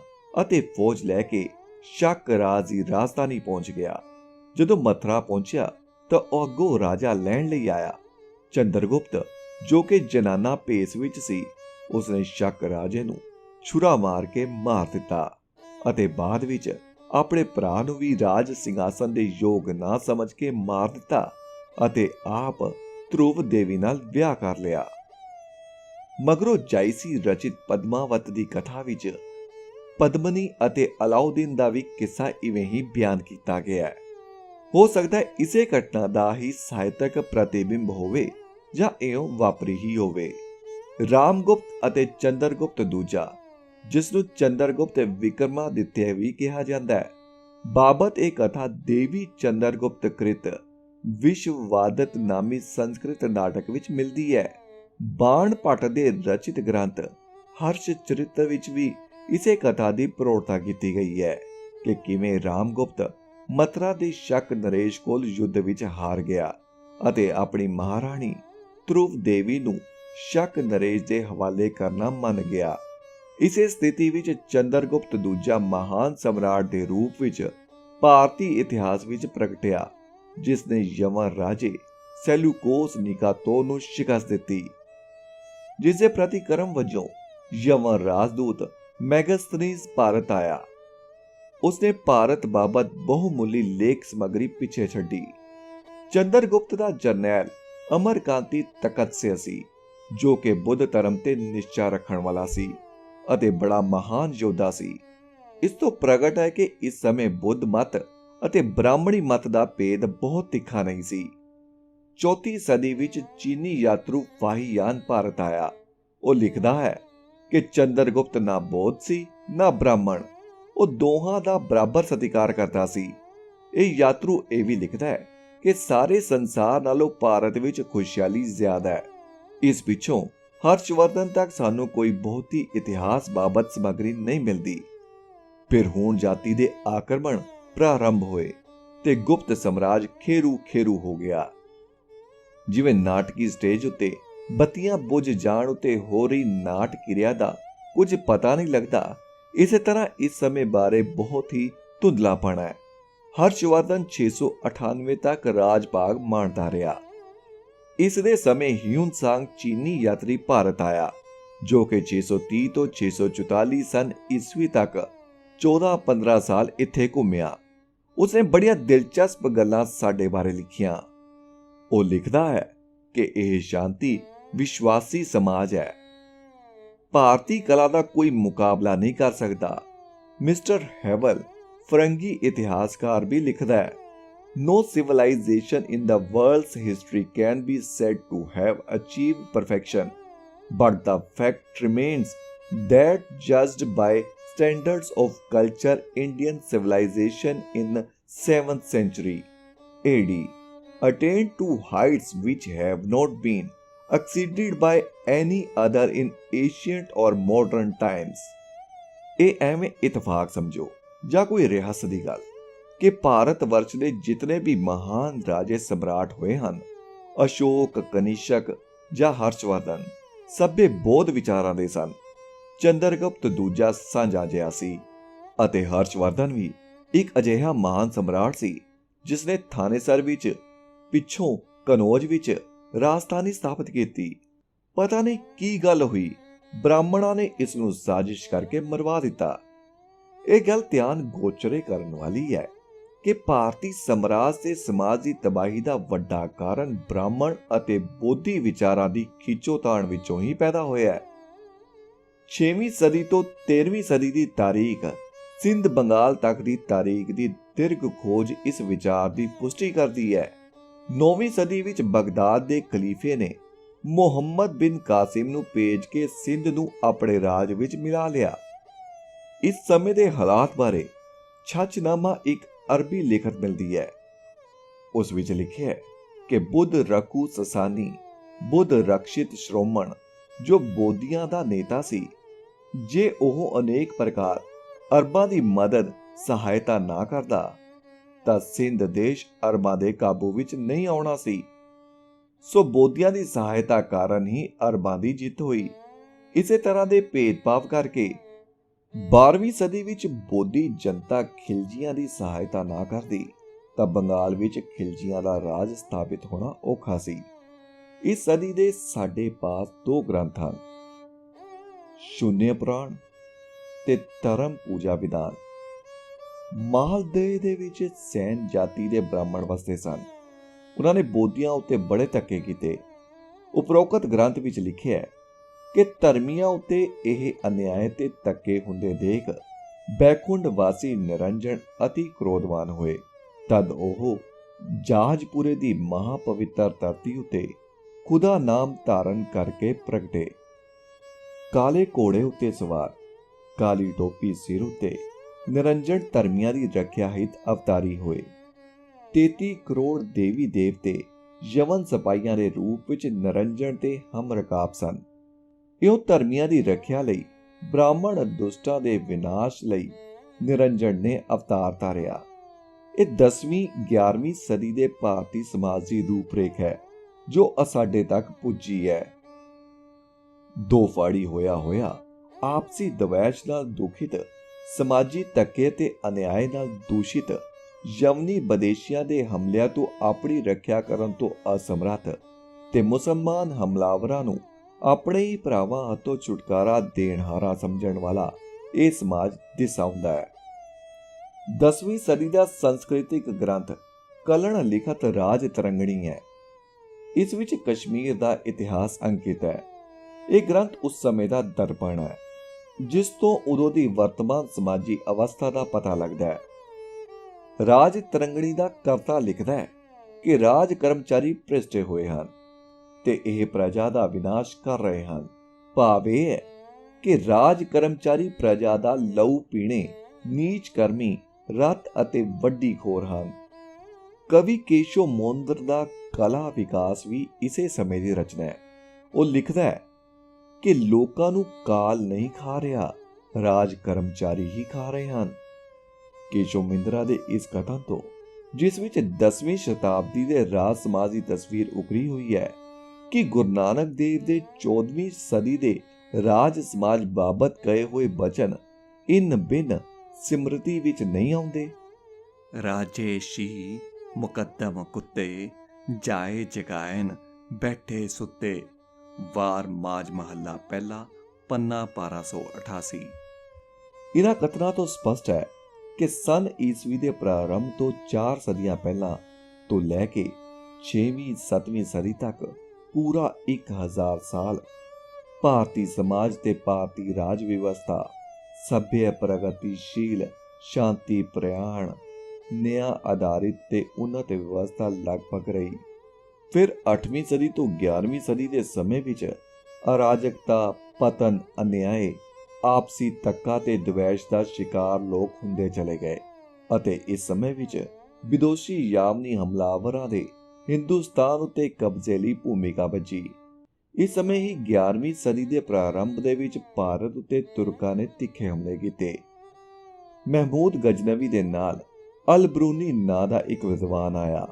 ਅਤੇ ਫੌਜ ਲੈ ਕੇ ਸ਼ਕ ਰਾਜ ਦੀ ਰਾਜਧਾਨੀ ਪਹੁੰਚ ਗਿਆ। ਜਦੋਂ ਮਥੁਰਾ ਪਹੁੰਚਿਆ ਤਾਂ ਉਹ ਅੱਗੋਂ ਰਾਜਾ ਲੈਣ ਲਈ ਆਇਆ। ਚੰਦਰਗੁਪਤ ਜੋ ਕਿ ਜਨਾਨਾ ਭੇਸ ਵਿੱਚ ਸੀ, ਉਸਨੇ ਸ਼ਕ ਰਾਜੇ ਨੂੰ ਛੁਰਾ ਮਾਰ ਕੇ ਮਾਰ ਦਿੱਤਾ ਅਤੇ ਬਾਅਦ ਵਿੱਚ ਆਪਣੇ ਭਰਾ ਨੂੰ ਵੀ ਰਾਜ ਸਿੰਘਾਸਨ ਦੇ ਯੋਗ ਨਾ ਸਮਝ ਕੇ ਮਾਰ ਦਿੱਤਾ ਅਤੇ ਆਪ ਧਰੁਵ ਦੇਵੀ ਨਾਲ ਵਿਆਹ ਕਰ ਲਿਆ। ਮਗਰੋਂ ਜਾਇਸੀ ਰਚਿਤ ਪਦਮਾਵਤ ਦੀ ਕਥਾ ਵਿੱਚ ਪਦਮਨੀ ਅਤੇ ਅਲਾਉਦੀਨ ਦਾ ਵੀ ਕਿੱਸਾ ਇਵੇਂ ਹੀ ਬਿਆਨ ਕੀਤਾ ਗਿਆ ਹੈ। ਹੋ ਸਕਦਾ ਹੈ ਇਸੇ ਘਟਨਾ ਦਾ ਹੀ ਸਾਹਿਤਕ ਪ੍ਰਤੀਬਿੰਬ ਹੋਵੇ ਜਾਂ ਇਉਂ ਵਾਪਰੀ ਹੀ ਹੋਵੇ। ਰਾਮਗੁਪਤ ਅਤੇ ਚੰਦਰਗੁਪਤ ਦੂਜਾ, ਜਿਸ ਨੂੰ ਚੰਦਰਗੁਪਤ ਵਿਕਰਮਾਦਿੱਤਿਆ ਵੀ ਕਿਹਾ ਜਾਂਦਾ ਹੈ, ਬਾਬਤ ਇਹ ਕਥਾ ਦੇਵੀ ਚੰਦਰਗੁਪਤ ਕ੍ਰਿਤ ਵਿਸ਼ਵਵਾਦਤ ਨਾਮੀ ਸੰਸਕ੍ਰਿਤ ਨਾਟਕ ਵਿੱਚ ਮਿਲਦੀ ਹੈ। ਬਾਣ ਭੱਟ ਦੇ ਰਚਿਤ ਗ੍ਰੰਥ ਹਰਸ਼ ਚਰਿਤਰ ਵਿੱਚ ਵੀ ਇਸੇ ਕਥਾ ਦੀ ਪ੍ਰੋੜਤਾ ਕੀਤੀ ਗਈ ਹੈ ਕਿ ਕਿਵੇਂ ਰਾਮਗੁਪਤ ਮਥੁਰਾ ਦੇ ਸ਼ਕ ਨਰੇਸ਼ ਕੋਲ ਯੁੱਧ ਵਿੱਚ ਹਾਰ ਗਿਆ ਅਤੇ ਆਪਣੀ ਮਹਾਰਾਣੀ ਧਰੁਵ ਦੇਵੀ ਨੂੰ ਸ਼ਕ ਨਰੇਸ਼ ਦੇ ਹਵਾਲੇ ਕਰਨਾ ਮੰਨ ਗਿਆ। ਇਸੇ ਸਥਿਤੀ ਵਿੱਚ ਚੰਦਰਗੁਪਤ ਦੂਜਾ ਮਹਾਨ ਸਮਰਾਟ ਦੇ ਰੂਪ ਵਿੱਚ ਭਾਰਤੀ ਇਤਿਹਾਸ ਵਿੱਚ ਪ੍ਰਗਟਿਆ, ਜਿਸ ਨੇ ਯਵਨ ਰਾਜੇ ਸੈਲੂਕੋਸ ਨਿਕਾਤੋਰ ਨੂੰ ਸ਼ਿਕਸਤ ਦਿੱਤੀ। ਜਿਸ ਦੇ ਪ੍ਰਤੀਕਰਮ ਵਜੋਂ ਯਵਨ ਰਾਜਦੂਤ ਮੈਗਸਥਨੀਜ਼ ਭਾਰਤ ਆਇਆ। ਉਸਨੇ ਭਾਰਤ ਬਾਬਤ ਬਹੁਮੁੱਲੀ ਲੇਖ ਸਮੱਗਰੀ ਪਿੱਛੇ ਛੱਡੀ। ਚੰਦਰਗੁਪਤ ਦਾ ਜਰਨੈਲ ਅਮਰਕਾਂਤੀ ਤਖਤਸਿਆ ਸੀ, ਜੋ ਕਿ ਬੁੱਧ ਧਰਮ ਤੇ ਨਿਸ਼ਚਾ ਰੱਖਣ ਵਾਲਾ ਸੀ ਅਤੇ ਬੜਾ ਮਹਾਨ ਯੋਧਾ ਸੀ। ਇਸ ਤੋਂ ਪ੍ਰਗਟ ਹੈ ਕਿ ਇਸ ਸਮੇਂ ਬੁੱਧ ਮਤ ਅਤੇ ਬ੍ਰਾਹਮਣੀ ਮਤ ਦਾ ਭੇਦ ਬਹੁਤ ਤਿੱਖਾ ਨਹੀਂ ਸੀ। 4ਵੀਂ ਸਦੀ ਵਿੱਚ ਚੀਨੀ ਯਾਤਰੂ ਫਾਹੀਯਾਨ ਭਾਰਤ ਆਇਆ। ਉਹ ਲਿਖਦਾ ਹੈ ਕਿ ਚੰਦਰਗੁਪਤ ਨਾ ਬੌਧ ਸੀ ਨਾ ਬ੍ਰਾਹਮਣ, ਉਹ ਦੋਹਾਂ ਦਾ ਬਰਾਬਰ ਸਤਿਕਾਰ ਕਰਦਾ ਸੀ। ਇਹ ਯਾਤਰੂ ਇਹ ਵੀ ਲਿਖਦਾ ਹੈ ਕਿ ਸਾਰੇ ਸੰਸਾਰ ਨਾਲੋਂ ਭਾਰਤ ਵਿੱਚ ਖੁਸ਼ਹਾਲੀ ਜ਼ਿਆਦਾ ਹੈ। ਇਸ ਪਿੱਛੋਂ ਹਰਸ਼ਵਰਧਨ ਤੱਕ ਸਾਨੂੰ ਕੋਈ ਬਹੁਤੀ ਇਤਿਹਾਸ ਬਾਬਤ ਸਮੱਗਰੀ ਨਹੀਂ ਮਿਲਦੀ। ਫਿਰ ਹੁਣ ਜਾਤੀ ਦੇ ਆਕਰਮਣ ਪ੍ਰਾਰੰਭ ਹੋਏ ਤੇ ਗੁਪਤ ਸਮਰਾਜ ਖੇਰੂ ਹੋ ਗਿਆ। ਜਿਵੇਂ ਨਾਟਕੀ ਸਟੇਜ ਉੱਤੇ ਬੱਤੀਆਂ ਬੁਝ ਜਾਣ ਉੱਤੇ ਹੋ ਰਹੀ ਨਾਟ ਕਿਰਿਆ ਦਾ ਕੁਝ ਪਤਾ ਨਹੀਂ ਲੱਗਦਾ, ਇਸੇ ਤਰ੍ਹਾਂ ਇਸ ਸਮੇਂ ਬਾਰੇ ਬਹੁਤ ਹੀ ਧੁੰਦਲਾਪਣ ਹੈ। ਹਰਸ਼ਵਰਧਨ 698 ਤੱਕ ਰਾਜ ਭਾਗ ਮਾਣਦਾ ਰਿਹਾ। ਇਸ ਦੇ ਸਮੇਂ ਹਿਊਨ-ਸਾਂਗ ਚੀਨੀ ਯਾਤਰੀ ਭਾਰਤ ਆਇਆ, ਜੋ ਕਿ 630 ਤੋਂ 644 ਸਨ ਈਸਵੀ ਤੱਕ 14-15 ਸਾਲ ਇੱਥੇ ਘੁੰਮਿਆ। ਉਸਨੇ ਬੜੀਆਂ ਦਿਲਚਸਪ ਗੱਲਾਂ ਸਾਡੇ ਬਾਰੇ ਲਿਖੀਆਂ। ਉਹ ਲਿਖਦਾ ਹੈ ਕਿ ਇਹ ਸ਼ਾਂਤੀ ਵਿਸ਼ਵਾਸੀ ਸਮਾਜ ਹੈ। ਭਾਰਤੀ ਕਲਾ ਦਾ ਕੋਈ ਮੁਕਾਬਲਾ ਨਹੀਂ ਕਰ ਸਕਦਾ। ਮਿਸਟਰ ਹੈਵਲ ਫਰੰਗੀ ਇਤਿਹਾਸਕਾਰ ਵੀ ਲਿਖਦਾ ਹੈ, No civilization in the world's history can be said to have achieved perfection, but the fact remains that judged by standards of culture, Indian civilization in 7th century AD attained to heights which have not been exceeded by any other in ancient or modern times। ਇਹ ਐਵੇਂ ਇਤਫਾਕ ਸਮਝੋ ਜਾਂ ਕੋਈ ਰਿਆਸਤ ਦੀ ਗੱਲ ਕਿ ਭਾਰਤ ਵਰਸ਼ ਦੇ ਜਿਤਨੇ ਵੀ ਮਹਾਨ ਰਾਜੇ ਸਮਰਾਟ ਹੋਏ ਹਨ, ਅਸ਼ੋਕ, ਕਨਿਸ਼ਕ ਜਾਂ ਹਰਸ਼ਵਰਧਨ, ਸਭੇ ਬੌਧ ਵਿਚਾਰਾਂ ਦੇ ਸਨ। ਚੰਦਰਗੁਪਤ ਦੂਜਾ ਸਾਂਝਾ ਜਿਹਾ ਸੀ ਅਤੇ ਹਰਸ਼ਵਰਧਨ ਵੀ ਇੱਕ ਅਜਿਹਾ ਮਹਾਨ ਸਮਰਾਟ ਸੀ ਜਿਸ ਨੇ ਥਾਨੇਸਰ ਵਿੱਚ, ਪਿੱਛੋਂ ਕਨੌਜ ਵਿੱਚ ਰਾਜਧਾਨੀ ਸਥਾਪਿਤ ਕੀਤੀ। ਪਤਾ ਨਹੀਂ ਕੀ ਗੱਲ ਹੋਈ, ਬ੍ਰਾਹਮਣਾਂ ਨੇ ਇਸ ਨੂੰ ਸਾਜ਼ਿਸ਼ ਕਰਕੇ ਮਰਵਾ ਦਿੱਤਾ। ਇਹ ਗੱਲ ਧਿਆਨ ਗੋਚਰੇ ਕਰਨ ਵਾਲੀ ਹੈ ਕਿ ਭਾਰਤੀ ਸਮਰਾਜ ਤੇ ਸਮਾਜ ਦੀ ਤਬਾਹੀ ਦਾ ਵੱਡਾ ਕਾਰਨ ਬ੍ਰਾਹਮਣ ਅਤੇ ਬੋਧੀ ਵਿਚਾਰਾਂ ਦੀ ਖਿੱਚੋਤਾਣ ਵਿੱਚੋਂ ਹੀ ਪੈਦਾ ਹੋਇਆ ਹੈ। 6ਵੀਂ ਸਦੀ ਤੋਂ 13ਵੀਂ ਸਦੀ ਦੀ ਤਾਰੀਖ, ਸਿੰਧ ਬੰਗਾਲ ਤੱਕ ਦੀ ਤਾਰੀਖ ਦੀ ਦੀਰਘ ਖੋਜ ਇਸ ਵਿਚਾਰ ਦੀ ਪੁਸ਼ਟੀ ਕਰਦੀ ਹੈ। 9ਵੀਂ ਸਦੀ ਵਿੱਚ ਬਗਦਾਦ ਦੇ ਖਲੀਫੇ ਨੇ ਮੁਹੰਮਦ ਬਿਨ ਕਾਸਿਮ ਨੂੰ ਭੇਜ ਕੇ ਸਿੰਧ ਨੂੰ ਆਪਣੇ ਰਾਜ ਵਿੱਚ ਮਿਲਾ ਲਿਆ। ਇਸ ਸਮੇਂ ਦੇ ਹਾਲਾਤ ਬਾਰੇ ਛੱਛਨਾਮਾ ਇੱਕ ਅਰਬੀ ਲਿਖਤ ਮਿਲਦੀ ਹੈ। ਉਸ ਵਿੱਚ ਲਿਖਿਆ ਹੈ ਕਿ ਬੁੱਧ ਰਕੂ ਸਸਾਨੀ, ਬੁੱਧ ਰਕਸ਼ਿਤ ਸ਼੍ਰੋਮਣ, ਜੋ ਬੋਧੀਆਂ ਦਾ ਨੇਤਾ ਸੀ, ਜੇ ਉਹ ਅਨੇਕ ਪ੍ਰਕਾਰ ਅਰਬਾਂ ਦੀ ਮਦਦ ਸਹਾਇਤਾ ਨਾ ਕਰਦਾ ਤਾਂ ਸਿੰਧ ਦੇਸ਼ ਅਰਬਾਂ ਦੇ ਕਾਬੂ ਵਿੱਚ ਨਹੀਂ ਆਉਣਾ ਸੀ। ਸੋ ਬੋਧੀਆਂ ਦੀ ਸਹਾਇਤਾ ਕਾਰਨ ਹੀ ਅਰਬਾਂ ਦੀ ਜਿੱਤ ਹੋਈ। ਇਸੇ ਤਰ੍ਹਾਂ ਦੇ ਭੇਦਭਾਵ ਕਰਕੇ 12ਵੀਂ ਸਦੀ ਵਿੱਚ ਬੋਧੀ ਜਨਤਾ ਖਿਲਜੀਆਂ ਦੀ ਸਹਾਇਤਾ ਨਾ ਕਰਦੀ ਤਾਂ ਬੰਗਾਲ ਵਿੱਚ ਖਿਲਜੀਆਂ ਦਾ ਰਾਜ ਸਥਾਪਿਤ ਹੋਣਾ ਔਖਾ ਸੀ। ਇਸ ਸਦੀ ਦੇ ਸਾਡੇ ਪਾਸ ਦੋ ਗ੍ਰੰਥ ਹਨ, ਸ਼ੂਨਯ ਪੁਰਾਣ ਤੇ ਧਰਮ ਪੂਜਾ ਵਿਧਾਨ। ਮਾਲਦੇਵ ਦੇ ਵਿੱਚ ਸੈਨ ਜਾਤੀ ਦੇ ਬ੍ਰਾਹਮਣ ਵਸਦੇ ਸਨ। ਉਹਨਾਂ ਨੇ ਬੋਧੀਆਂ ਉੱਤੇ ਬੜੇ ਧੱਕੇ ਕੀਤੇ। ਉਪਰੋਕਤ ਗ੍ਰੰਥ ਵਿੱਚ ਲਿਖਿਆ ਹੈ ਕਿ ਧਰਮੀਆਂ ਉੱਤੇ ਇਹ ਅਨਿਆਏ ਤੇ ਧੱਕੇ ਹੁੰਦੇ ਦੇਖ ਬੈਕੁੰਠ ਵਾਸੀ ਨਿਰੰਜਨ ਅਤੀ ਕ੍ਰੋਧਵਾਨ ਹੋਏ। ਤਦ ਉਹ ਜਾਜਪੁਰੇ ਦੀ ਮਹਾਪਵਿੱਤਰ ਧਰਤੀ ਉੱਤੇ ਖੁਦਾ ਨਾਮ ਧਾਰਨ ਕਰਕੇ ਪ੍ਰਗਟੇ। ਕਾਲੇ ਘੋੜੇ ਉੱਤੇ ਸਵਾਰ, ਕਾਲੀ ਟੋਪੀ ਸਿਰ ਉੱਤੇ, ਨਿਰੰਜਨ ਧਰਮੀਆਂ ਦੀ ਰੱਖਿਆ ਹਿਤ ਅਵਤਾਰੀ ਹੋਏ। 33 ਕਰੋੜ ਦੇਵੀ ਦੇਵਤੇ ਯਵਨ ਸਿਪਾਹੀਆਂ ਦੇ ਰੂਪ ਵਿੱਚ ਨਿਰੰਜਨ ਤੇ ਹਮਰਕਾਬ ਸਨ। ਇਉਂ ਧਰਮੀਆਂ ਦੀ ਰੱਖਿਆ ਲਈ, ਬ੍ਰਾਹਮਣ ਦੁਸ਼ਟਾਂ ਦੇ ਵਿਨਾਸ਼ ਲਈ ਨਿਰੰਜਨ ਨੇ ਅਵਤਾਰ ਧਾਰਿਆ। ਇਹ 10ਵੀਂ 11ਵੀਂ ਸਦੀ ਦੇ ਭਾਰਤੀ ਸਮਾਜ ਦੀ ਰੂਪਰੇਖ ਹੈ ਜੋ ਸਾਡੇ ਤੱਕ ਪੁੱਜੀ ਹੈ। ਦੋ ਫਾੜੀ ਹੋਇਆ ਆਪਸੀ ਦਵੈਸ਼ ਨਾਲ ਦੁਖਿਤ, ਸਮਾਜੀ ਧੱਕੇ ਤੇ ਅਨਿਆਏ ਨਾਲ ਦੂਸ਼ਿਤ, ਯਵਨੀ ਵਿਦੇਸ਼ੀਆਂ ਦੇ ਹਮਲਿਆਂ ਤੋਂ ਆਪਣੀ ਰੱਖਿਆ ਕਰਨ ਤੋਂ ਅਸਮਰੱਥ ਤੇ ਮੁਸਲਮਾਨ ਹਮਲਾਵਰਾਂ ਨੂੰ ਆਪਣੇ ਹੀ ਭਰਾਵਾਂ ਹੱਥੋਂ ਛੁਟਕਾਰਾ ਦੇਣਹਾਰਾ ਸਮਝਣ ਵਾਲਾ ਇਹ ਸਮਾਜ ਦਿਸਾਉਂਦਾ ਹੈ। 10ਵੀਂ ਸਦੀ ਦਾ ਸੰਸਕ੍ਰਿਤਿਕ ਗ੍ਰੰਥ ਕਲਣ ਲਿਖਤ ਰਾਜ ਤਰੰਗਣੀ ਹੈ। ਇਸ ਵਿੱਚ ਕਸ਼ਮੀਰ ਦਾ ਇਤਿਹਾਸ ਅੰਕਿਤ ਹੈ। ਇਹ ਗ੍ਰੰਥ ਉਸ ਸਮੇਂ ਦਾ ਦਰਪਣ ਹੈ ਜਿਸ ਤੋਂ ਉਦੋਂ ਦੀ ਵਰਤਮਾਨ ਸਮਾਜੀ ਅਵਸਥਾ ਦਾ ਪਤਾ ਲੱਗਦਾ ਹੈ। ਰਾਜ ਤਰੰਗਣੀ ਦਾ ਕਰਤਾ ਲਿਖਦਾ ਹੈ ਕਿ ਰਾਜ ਕਰਮਚਾਰੀ ਭ੍ਰਿਸ਼ਟ ਹੋਏ ਹਨ ਤੇ ਇਹ ਪ੍ਰਜਾ ਦਾ ਵਿਨਾਸ਼ ਕਰ ਰਹੇ ਹਨ। ਭਾਵ ਇਹ ਹੈ ਕਿ ਰਾਜ ਕਰਮਚਾਰੀ ਪ੍ਰਜਾ ਦਾ ਲਹੂ ਪੀਣੇ, ਨੀਚ ਕਰਮੀ, ਰੱਤ ਅਤੇ ਵੱਡੀ ਖੋਰ ਹਨ। ਕਵੀ ਕੇਸ਼ੋ ਮੋਂਦਰ ਦਾ ਕਲਾ ਵਿਕਾਸ ਵੀ ਇਸੇ ਸਮੇਂ ਦੀ ਰਚਨਾ ਹੈ। ਉਹ ਲਿਖਦਾ ਹੈ ਕਿ ਲੋਕਾਂ ਨੂੰ ਕਾਲ ਨਹੀਂ ਖਾ ਰਿਹਾ, ਰਾਜ ਕਰਮਚਾਰੀ ਹੀ ਖਾ ਰਹੇ ਹਨ। ਕੇਸ਼ੋ ਮਿੰਦਰਾ ਦੇ ਇਸ ਕਥਨ ਤੋਂ, ਜਿਸ ਵਿੱਚ 10ਵੀਂ ਸ਼ਤਾਬਦੀ ਦੇ ਰਾਜ ਸਮਾਜ ਦੀ ਤਸਵੀਰ ਉਕਰੀ ਹੋਈ ਹੈ ਕਿ ਗੁਰੂ ਨਾਨਕ ਦੇਵ ਦੇ 14ਵੀਂ ਸਦੀ ਦੇ ਰਾਜ ਸਮਾਜ ਬਾਬਤ ਕਹੇ ਹੋਏ ਬਚਨ ਇਨ ਬਿਨ ਸਿਮਰਤੀ ਵਿੱਚ ਨਹੀਂ ਆਉਂਦੇ। ਰਾਜੇਸ਼ੀ ਮੁਕੱਦਮ ਕੁੱਤੇ, ਜਾਏ ਜਗਾਇਨ ਬੈਠੇ ਸੁੱਤੇ। ਵਾਰ ਮਾਜ ਮਹੱਲਾ ਪਹਿਲਾ, ਪੰਨਾ 1288। ਇਹਨਾਂ ਕਥਨਾਂ ਤੋਂ ਸਪਸ਼ਟ ਹੈ ਕਿ ਸਨ ਈਸਵੀ ਦੇ ਪ੍ਰਾਰੰਭ ਤੋਂ 4 ਸਦੀਆਂ ਪਹਿਲਾਂ ਤੋਂ ਲੈ ਕੇ 6ਵੀਂ 7ਵੀਂ ਸਦੀ ਤੱਕ ਪੂਰਾ 1000 ਸਾਲ ਭਾਰਤੀ ਸਮਾਜ ਤੇ ਭਾਰਤੀ ਰਾਜ ਵਿਵਸਥਾ ਸਭ्य ਪ੍ਰਗਤੀਸ਼ੀਲ, ਸ਼ਾਂਤੀ ਪ੍ਰਯਾਣ, ਨਿਆਂ ਆਧਾਰਿਤ ਤੇ ਉન્નਤ ਵਿਵਸਥਾ ਲਗਭਗ ਰਹੀ। ਫਿਰ 8ਵੀਂ ਸਦੀ ਤੋਂ 11ਵੀਂ ਸਦੀ ਦੇ ਸਮੇਂ ਵਿੱਚ ਅਰਾਜਕਤਾ, ਪਤਨ, ਅਨਿਆਏ, ਆਪਸੀ ਧੱਕਾ ਤੇ ਦਵੈਸ਼ ਦਾ ਸ਼ਿਕਾਰ ਲੋਕ ਹੁੰਦੇ ਚਲੇ ਗਏ ਅਤੇ ਇਸ ਸਮੇਂ ਵਿੱਚ ਵਿਦੋਸ਼ੀ ਯਾਵਨੀ ਹਮਲਾਵਰਾਂ ਦੇ ਹਿੰਦੁਸਤਾਨ ਉੱਤੇ ਕਬਜ਼ੇ ਲਈ ਭੂਮਿਕਾ ਬੱਝੀ। ਇਸ ਸਮੇਂ ਹੀ 11ਵੀਂ ਸਦੀ ਦੇ ਪ੍ਰਾਰੰਭ ਦੇ ਵਿੱਚ ਭਾਰਤ ਉੱਤੇ ਤੁਰਕਾਂ ਨੇ ਤਿੱਖੇ ਹਮਲੇ ਕੀਤੇ। ਮਹਿਮੂਦ ਗਜਨਵੀ ਦੇ ਨਾਲ ਅਲ-ਬਰੂਨੀ ਨਾਂ ਦਾ ਇੱਕ ਵਿਦਵਾਨ ਆਇਆ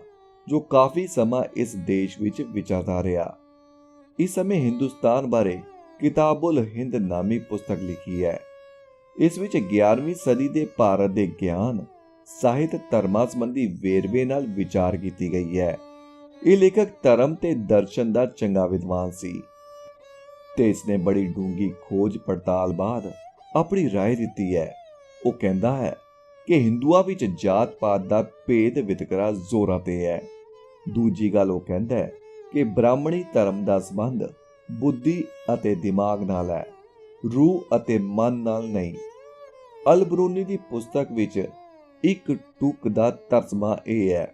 ਜੋ ਕਾਫੀ ਸਮਾਂ ਇਸ ਦੇਸ਼ ਵਿੱਚ ਵਿਚਰਦਾ ਰਿਹਾ। ਇਸ ਸਮੇਂ ਹਿੰਦੁਸਤਾਨ ਬਾਰੇ ਕਿਤਾਬੁਲ ਹਿੰਦ ਨਾਮੀ ਪੁਸਤਕ ਲਿਖੀ ਹੈ। ਇਸ ਵਿੱਚ 11ਵੀਂ ਸਦੀ ਦੇ ਭਾਰਤ ਦੇ ਗਿਆਨ, ਸਾਹਿਤ, ਧਰਮਾਂ ਸੰਬੰਧੀ ਵੇਰਵੇ ਨਾਲ ਵਿਚਾਰ ਕੀਤੀ ਗਈ ਹੈ। ਇਹ ਲੇਖਕ ਧਰਮ ਤੇ ਦਰਸ਼ਨ ਦਾ ਚੰਗਾ ਵਿਦਵਾਨ ਸੀ ਤੇ ਇਸਨੇ ਬੜੀ ਡੂੰਗੀ ਖੋਜ ਪੜਤਾਲ ਬਾਅਦ ਆਪਣੀ ਰਾਏ ਦਿੱਤੀ ਹੈ। ਉਹ ਕਹਿੰਦਾ ਹੈ ਕਿ ਹਿੰਦੂਆਂ ਵਿੱਚ ਜਾਤ ਪਾਤ ਦਾ ਭੇਦ ਵਿਤਕਰਾ ਜ਼ੋਰਾਂ ਤੇ ਹੈ। ਦੂਜੀ ਗੱਲ ਉਹ ਕਹਿੰਦਾ ਹੈ ਕਿ ਬ੍ਰਾਹਮਣੀ ਧਰਮ ਦਾ ਸੰਬੰਧ ਬੁੱਧੀ ਅਤੇ ਦਿਮਾਗ ਨਾਲ ਹੈ, ਰੂਹ ਅਤੇ ਮਨ ਨਾਲ ਨਹੀਂ। ਅਲ-ਬਰੂਨੀ ਦੀ ਪੁਸਤਕ ਵਿੱਚ ਇੱਕ ਤੁਕ ਦਾ ਤਰਜਮਾ ਇਹ ਹੈ: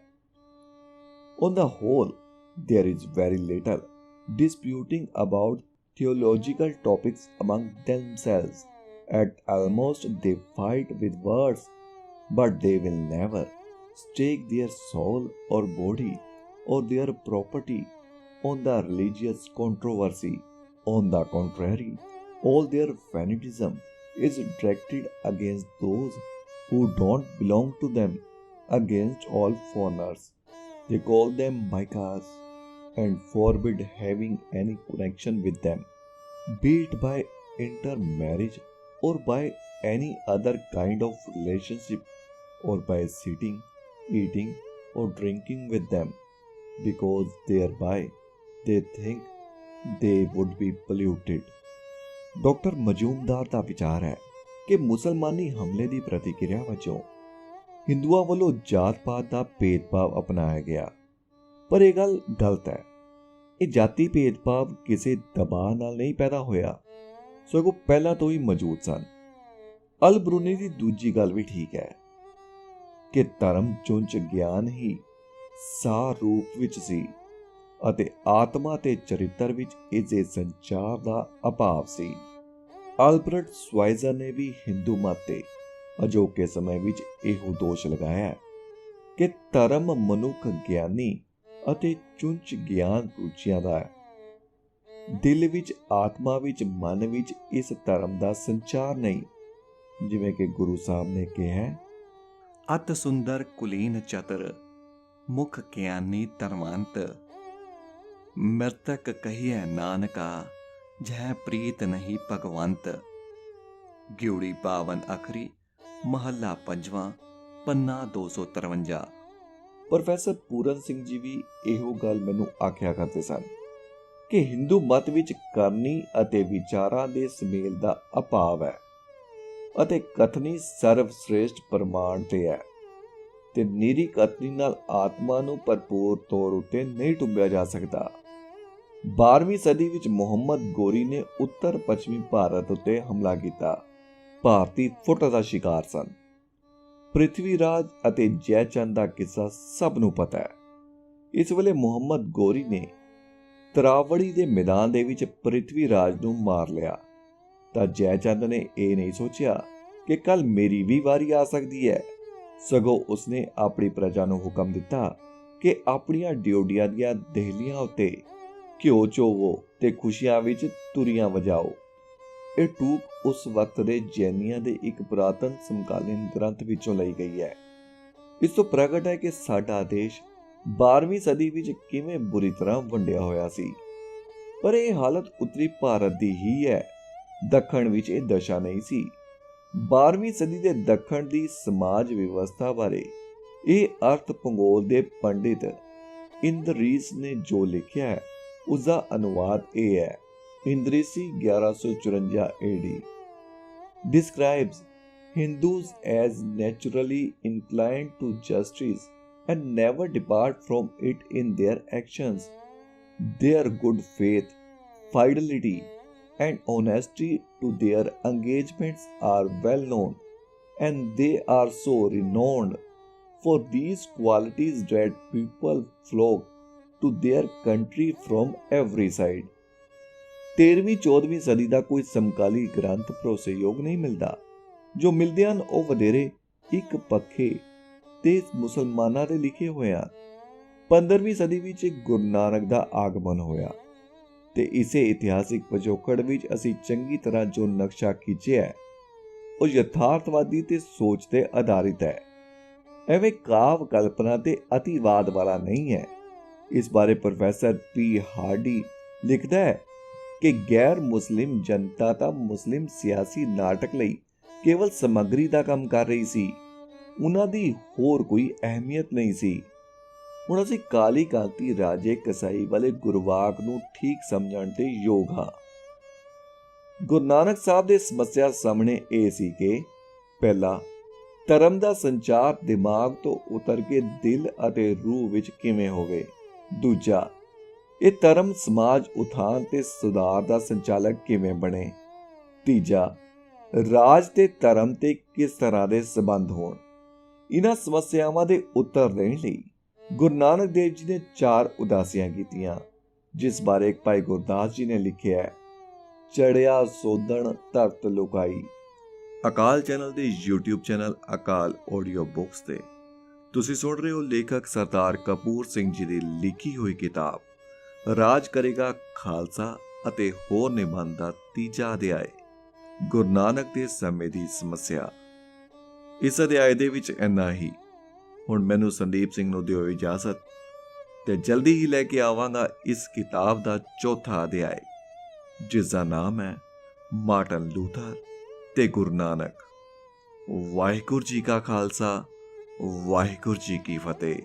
On the whole, there is very little disputing about theological topics among themselves. At almost they fight with words, but they will never stake their soul or body or their property on the religious controversy. On the contrary, all their fanatism is directed against those who don't belong to them, against all foreigners. They call them Maikas and forbid having any connection with them, be it by intermarriage or by any other kind of relationship, or by sitting, eating or drinking with them, because thereby they think they would be polluted. Doctor Majumdar ਦਾ ਵਿਚਾਰ ਹੈ ਕਿ ਮੁਸਲਮਾਨੀ ਹਮਲੇ ਦੀ ਪ੍ਰਤੀਕਿਰਿਆ ਵਜੋਂ ਹਿੰਦੂਆਂ ਵੱਲੋਂ ਜਾਤ-ਪਾਤ ਦਾ ਭੇਦਭਾਵ ਅਪਣਾਇਆ ਗਿਆ। ਪਰ ਇਹ ਗੱਲ ਗਲਤ ਹੈ। ਇਹ ਜਾਤੀ ਭੇਦਭਾਵ ਕਿਸੇ ਦਬਾਅ ਨਾਲ ਨਹੀਂ ਪੈਦਾ ਹੋਇਆ, ਸਗੋਂ ਪਹਿਲਾਂ ਤੋਂ ਹੀ ਮੌਜੂਦ ਸਨ। ਅਲ ਬਰੂਨੀ ਦੀ ਦੂਜੀ ਗੱਲ ਵੀ ਠੀਕ ਹੈ ਕਿ ਧਰਮ ਚੁੰਝ ਗਿਆਨ ਹੀ ਸਾਰ ਰੂਪ ਵਿੱਚ ਸੀ ਅਤੇ ਆਤਮਾ ਤੇ ਚਰਿੱਤਰ ਵਿੱਚ ਇਸ ਦੇ ਸੰਚਾਰ ਦਾ ਅਭਾਵ ਸੀ। ਆਲਬਰਟ ਸਵਾਈਜ਼ਰ ਨੇ ਵੀ ਹਿੰਦੂ ਮਤ ਤੇ ਅਜੋਕੇ ਸਮੇਂ ਵਿੱਚ ਇਹੋ ਦੋਸ਼ ਲਗਾਇਆ ਕਿ ਧਰਮ ਮਨੁੱਖ ਗਿਆਨੀ ਅਤੇ ਚੁੰਝ ਗਿਆਨ ਰੁਚੀਆਂ ਦਾ ਹੈ। ਦਿਲ ਵਿੱਚ, ਆਤਮਾ ਵਿੱਚ, ਮਨ ਵਿੱਚ ਇਸ ਧਰਮ ਦਾ ਸੰਚਾਰ ਨਹੀਂ। ਜਿਵੇਂ ਕਿ ਗੁਰੂ ਸਾਹਿਬ ਨੇ ਕਿਹਾ, ਅਤ ਸੁੰਦਰ ਕੁਲੀਨ ਚਤਰ ਮੁਖ ਗਿਆਨੀ ਧਰਮੰਤ, ਮਰਤਕ ਕਹੀਐ ਨਾਨਕਾ ਜਹ ਪ੍ਰੀਤ ਨਹੀਂ ਭਗਵੰਤ। ਗਿਉੜੀ 52 ਅੱਖਰੀ, ਮਹੱਲਾ 5ਵਾਂ, ਪੰਨਾ 253। ਪ੍ਰੋਫੈਸਰ ਪੂਰਨ ਸਿੰਘ ਜੀ ਵੀ ਇਹੋ ਗੱਲ ਮੈਨੂੰ ਆਖਿਆ ਕਰਦੇ ਸਨ ਕਿ ਹਿੰਦੂ ਮਤ ਵਿੱਚ ਕਰਨੀ ਅਤੇ ਵਿਚਾਰਾਂ ਦੇ ਸੁਮੇਲ ਦਾ ਅਭਾਵ ਹੈ ਅਤੇ ਕਥਨੀ ਸਰਵ ਸ੍ਰੇਸ਼ਟ ਪ੍ਰਮਾਣ ਤੇ ਹੈ ਤੇ ਨਿਰੀ ਕਥਨੀ ਨਾਲ ਆਤਮਾ ਨੂੰ ਭਰਪੂਰ ਤੌਰ ਉੱਤੇ ਨਹੀਂ ਟੁੰਬਿਆ ਜਾ ਸਕਦਾ। 12ਵੀਂ ਸਦੀ ਵਿੱਚ ਮੁਹੰਮਦ ਗੋਰੀ ਨੇ ਉੱਤਰ ਪੱਛਮੀ ਭਾਰਤ ਉੱਤੇ ਹਮਲਾ ਕੀਤਾ। ਭਾਰਤੀ ਫੁੱਟ ਦਾ ਸ਼ਿਕਾਰ ਸਨ। ਪ੍ਰਿਥਵੀ ਰਾਜ ਅਤੇ ਜੈ ਚੰਦ ਦਾ ਕਿੱਸਾ ਸਭ ਨੂੰ ਪਤਾ ਹੈ। ਇਸ ਵੇਲੇ ਮੁਹੰਮਦ ਗੋਰੀ ਨੇ ਤਰਾਵੜੀ ਦੇ ਮੈਦਾਨ ਦੇ ਵਿੱਚ ਪ੍ਰਿਥਵੀ ਰਾਜ ਨੂੰ ਮਾਰ ਲਿਆ ਤਾਂ ਜੈ ਚੰਦ ਨੇ ਇਹ ਨਹੀਂ ਸੋਚਿਆ ਕਿ ਕੱਲ ਮੇਰੀ ਵੀ ਵਾਰੀ ਆ ਸਕਦੀ ਹੈ, ਸਗੋਂ ਉਸਨੇ ਆਪਣੀ ਪ੍ਰਜਾ ਨੂੰ ਹੁਕਮ ਦਿੱਤਾ ਕਿ ਆਪਣੀਆਂ ਡਿਊਟੀਆਂ ਦੀਆਂ ਦਹਿਲੀਆਂ ਉੱਤੇ ਘਿਓ ਚੋਵੋ ਤੇ ਖੁਸ਼ੀਆਂ ਵਿੱਚ ਤੁਰੀਆਂ ਵਜਾਓ। ਇਹ ਟੂਕ ਉਸ ਵਕਤ ਦੇ ਜੈਨੀਆਂ ਦੇ ਇੱਕ ਪੁਰਾਤਨ ਸਮਕਾਲੀਨ ਗ੍ਰੰਥ ਵਿੱਚੋਂ ਲਈ ਗਈ ਹੈ। ਇਸ ਤੋਂ ਪ੍ਰਗਟ ਹੈ ਕਿ ਸਾਡਾ ਦੇਸ਼ 12ਵੀਂ ਸਦੀ ਵਿੱਚ ਕਿਵੇਂ ਬੁਰੀ ਤਰ੍ਹਾਂ ਵੰਡਿਆ ਹੋਇਆ ਸੀ। ਪਰ ਇਹ ਹਾਲਤ ਉੱਤਰੀ ਭਾਰਤ ਦੀ ਹੀ ਹੈ, ਦੱਖਣ ਵਿੱਚ ਇਹ ਦਸ਼ਾ ਨਹੀਂ ਸੀ। 12ਵੀਂ ਸਦੀ ਦੇ ਦੱਖਣ ਦੀ ਸਮਾਜ ਵਿਵਸਥਾ ਬਾਰੇ ਇਹ ਅਰਥ ਭੂਗੋਲ ਦੇ ਪੰਡਿਤ ਇੰਦਰੀਸ ਨੇ ਜੋ ਲਿਖਿਆ ਹੈ ਉਸਦਾ ਅਨੁਵਾਦ ਇਹ ਹੈ। ਇੰਦਰੀਸੀ 1154 AD describes Hindus as naturally inclined to justice and never depart from it in their actions. Their good faith, fidelity, and honesty to their engagements are well known, and they are so renowned for these qualities that people flock to their country from every side. 13ਵੀਂ 14ਵੀਂ ਸਦੀ ਦਾ ਕੋਈ ਸਮਕਾਲੀ ਗ੍ਰੰਥ ਭਰੋਸੇਯੋਗ ਨਹੀਂ ਮਿਲਦਾ। ਜੋ ਮਿਲਦੇ ਹਨ ਉਹ ਵਧੇਰੇ ਇੱਕ ਪੱਖੇ ਤੇ ਮੁਸਲਮਾਨਾਂ ਦੇ ਲਿਖੇ ਹੋਏ ਹਨ। 15ਵੀਂ ਸਦੀ ਵਿੱਚ ਗੁਰੂ ਨਾਨਕ ਦਾ ਆਗਮਨ ਹੋਇਆ ਤੇ ਇਸੇ ਇਤਿਹਾਸਿਕ ਪਿਛੋਕੜ ਵਿੱਚ ਅਸੀਂ ਚੰਗੀ ਤਰ੍ਹਾਂ ਜੋ ਨਕਸ਼ਾ ਖਿੱਚਿਆ ਹੈ ਉਹ ਯਥਾਰਥਵਾਦੀ ਤੇ ਸੋਚ ਤੇ ਆਧਾਰਿਤ ਹੈ। ਐਵੇਂ ਕਾਵ ਕਲਪਨਾ ਤੇ ਅਤਿਵਾਦ ਵਾਲਾ ਨਹੀਂ ਹੈ। ਇਸ ਬਾਰੇ ਪ੍ਰੋਫੈਸਰ ਪੀ ਹਾਰਡੀ ਲਿਖਦਾ ਹੈ ਕਿ ਗੈਰ ਮੁਸਲਿਮ ਜਨਤਾ ਤਾਂ ਮੁਸਲਿਮ ਸਿਆਸੀ ਨਾਟਕ ਲਈ ਕੇਵਲ ਸਮੱਗਰੀ ਦਾ ਕੰਮ ਕਰ ਰਹੀ ਸੀ, ਉਹਨਾਂ ਦੀ ਹੋਰ ਕੋਈ ਅਹਿਮੀਅਤ ਨਹੀਂ ਸੀ। ਹੁਣ ਅਸੀਂ ਕਾਲੀ ਕਾਂਤੀ ਰਾਜੇ ਕਸਾਈ ਵਾਲੇ ਗੁਰਵਾਕ ਨੂੰ ਠੀਕ ਸਮਝਣ ਤੇ ਯੋਗ ਹਾਂ। ਗੁਰੂ ਨਾਨਕ ਸਾਹਿਬ ਦੇ ਸਮੱਸਿਆ ਸਾਹਮਣੇ ਇਹ ਸੀ ਕਿ ਪਹਿਲਾ, ਧਰਮ ਦਾ ਸੰਚਾਰ ਦਿਮਾਗ ਤੋਂ ਉਤਰ ਕੇ ਦਿਲ ਅਤੇ ਰੂਹ ਵਿੱਚ ਕਿਵੇਂ ਹੋਵੇ। ਦੂਜਾ, ਇਹ ਧਰਮ ਸਮਾਜ ਉਥਾਨ ਤੇ ਸੁਧਾਰ ਦਾ ਸੰਚਾਲਕ ਕਿਵੇਂ ਬਣੇ। ਤੀਜਾ, ਰਾਜ ਤੇ ਧਰਮ ਤੇ ਕਿਸ ਤਰ੍ਹਾਂ ਦੇ ਸਬੰਧ ਹੋਣ। ਇਹਨਾਂ ਸਮੱਸਿਆਵਾਂ ਦੇ ਉੱਤਰ ਦੇਣ ਲਈ ਗੁਰੂ ਨਾਨਕ ਦੇਵ ਜੀ ਨੇ 4 ਉਦਾਸੀਆਂ ਕੀਤੀਆਂ, ਜਿਸ ਬਾਰੇ ਇੱਕ ਭਾਈ ਗੁਰਦਾਸ ਜੀ ਨੇ ਲਿਖਿਆ ਹੈ, ਚੜਿਆ ਸੋਧਣ ਧਰਤ ਲੁਕਾਈ। ਅਕਾਲ ਚੈਨਲ ਦੇ YouTube ਚੈਨਲ ਅਕਾਲ ਆਡੀਓ ਬੁੱਕਸ ਤੇ ਤੁਸੀਂ ਸੁਣ ਰਹੇ ਹੋ ਲੇਖਕ ਸਰਦਾਰ ਕਪੂਰ ਸਿੰਘ ਜੀ ਦੀ ਲਿਖੀ ਹੋਈ ਕਿਤਾਬ ਰਾਜ ਕਰੇਗਾ ਖਾਲਸਾ ਅਤੇ ਹੋਰ ਨਿਬੰਧ ਦਾ 3 ਅਧਿਆਇ, ਗੁਰੂ ਨਾਨਕ ਦੇ ਸਮੇਂ ਦੀ ਸਮੱਸਿਆ। ਇਸ ਅਧਿਆਇ ਦੇ ਵਿੱਚ ਇੰਨਾ ਹੀ। ਹੁਣ ਮੈਨੂੰ ਸੰਦੀਪ ਸਿੰਘ ਨੂੰ ਦਿਓ ਇਜਾਜ਼ਤ ਤੇ ਜਲਦੀ ਹੀ ਲੈ ਕੇ ਆਵਾਂਗਾ ਇਸ ਕਿਤਾਬ ਦਾ 4ਥਾ ਅਧਿਆਇ, ਜਿਸ ਦਾ ਨਾਮ ਹੈ ਮਾਰਟਨ ਲੂਥਰ ਤੇ ਗੁਰੂ ਨਾਨਕ। ਵਾਹਿਗੁਰੂ ਜੀ ਕਾ ਖਾਲਸਾ, ਵਾਹਿਗੁਰੂ ਜੀ ਕੀ ਫਤਿਹ।